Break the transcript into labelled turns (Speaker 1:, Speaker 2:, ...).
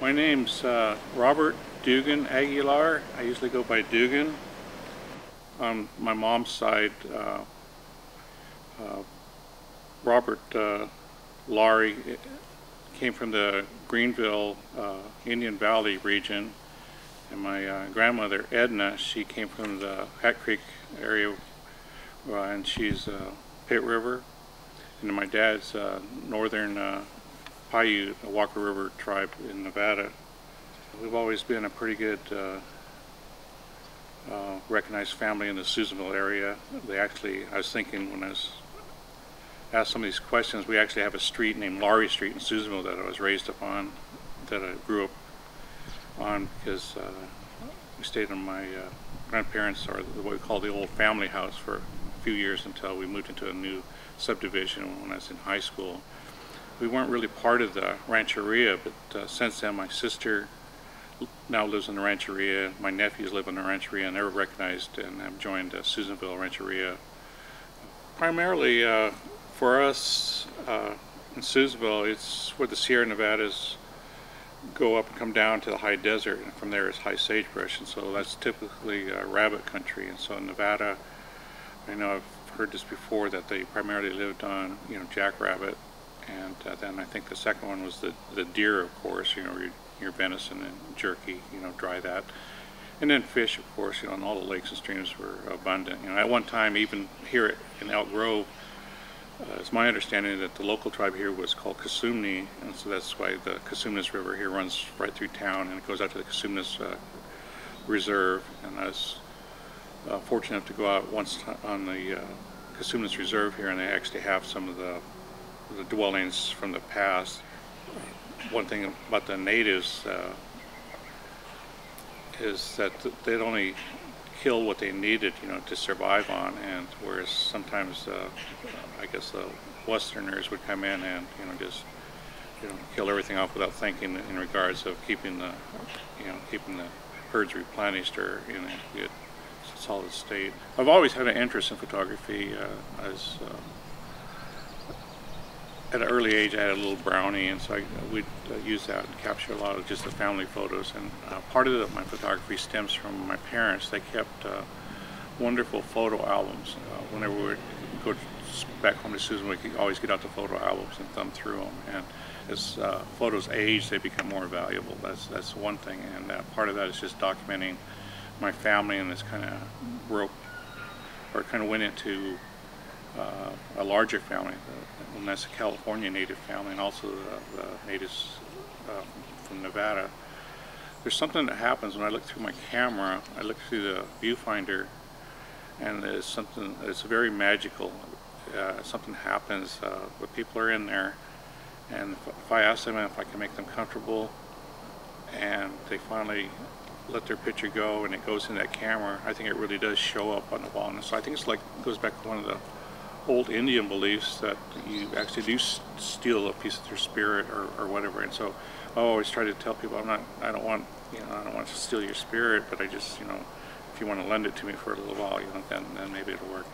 Speaker 1: My name's Robert Dugan Aguilar. I usually go by Dugan. On my mom's side, uh, Robert Laurie came from the Greenville Indian Valley region, and my grandmother Edna, she came from the Hat Creek area, and she's Pit River. And my dad's northern Paiute, a Walker River tribe in Nevada. We've always been a pretty good recognized family in the Susanville area. I was thinking when I was asked some of these questions, we actually have a street named Laurie Street in Susanville that I was raised up on, that I grew up on, because we stayed in my grandparents, or what we call the old family house, for a few years until we moved into a new subdivision when I was in high school. We weren't really part of the Rancheria, but since then my sister now lives in the Rancheria, my nephews live in the Rancheria, and they're recognized and have joined Susanville Rancheria. Primarily for us in Susanville, it's where the Sierra Nevadas go up and come down to the high desert, and from there is high sagebrush, and so that's typically rabbit country. And so in Nevada, I know I've heard this before, that they primarily lived on, jackrabbit, and then I think the second one was the deer, of course, your venison and jerky, dry that. And then fish, of course, and all the lakes and streams were abundant. At one time, even here in Elk Grove, it's my understanding that the local tribe here was called Cosumnes, and so that's why the Cosumnes River here runs right through town, and it goes out to the Cosumnes Reserve. And I was fortunate enough to go out once on the Cosumnes Reserve here, and they actually have some of the dwellings from the past. One thing about the natives is that they'd only kill what they needed, to survive on, and whereas sometimes I guess the Westerners would come in and just kill everything off without thinking, in regards of keeping the herds replenished or in a good solid state. I've always had an interest in photography. At an early age, I had a little Brownie, and so we'd use that and capture a lot of just the family photos. And part of my photography stems from my parents. They kept wonderful photo albums. Whenever we would go back home to Susan, we could always get out the photo albums and thumb through them. And as photos age, they become more valuable. That's one thing. And part of that is just documenting my family, and this kind of went into a larger family, and that's a California native family, and also the natives from Nevada. There's something that happens when I look through my camera. I look through the viewfinder, and it's very magical. Something happens. The people are in there, and if I ask them if I can make them comfortable, and they finally let their picture go and it goes in that camera, I think it really does show up on the wall. And so I think it goes back to one of the old Indian beliefs, that you actually do steal a piece of their spirit or whatever. And so I always try to tell people, I don't want to steal your spirit, but I just, if you want to lend it to me for a little while, then maybe it'll work.